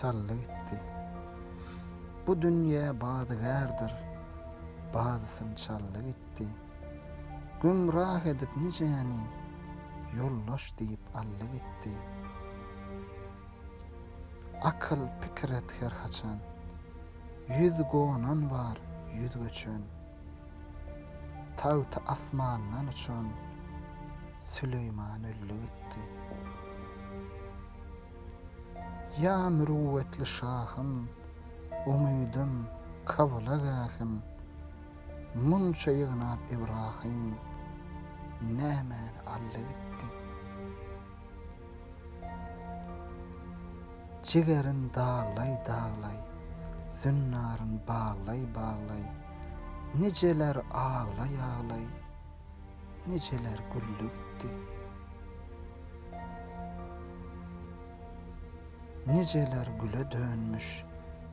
çallı gitti. Bu dünya badıgärdir, badysyn çallı gitti. Gümrah edip niceni, yoldaş diýip allı gitti. Akıl pikir et her haçan, yüz gonan var yüz göçön. Tağta asmandan uçan, Süleyman öllü gitti. Ya mürüvvetli şahım, umydum kavla gähim. Munça ýygnap İbrahim, nämen allı gitti. Jigerin dağlay dağlay, zünnarın bağlay bağlay. Niceler ağlay ağlay, niceler güllü gitti. Niceler güle dönmüş,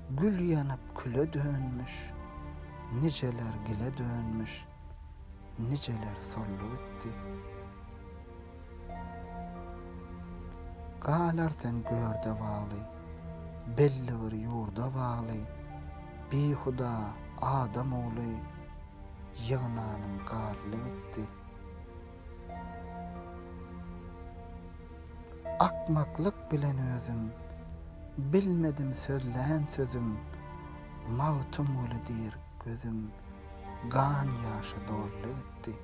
gül yanıp küle dönmüş. Niceler gile dönmüş, niceler sollu gitti. Galar sen görde bağlay, belli bir yurda bağlay. Bihuda adam oğlu, yığnanın garlı gitti. Akmaklık bilen özüm, bilmedim sözlän sözüm. Mağtum ulu dir gözüm, gan ýaşy dolly gitti.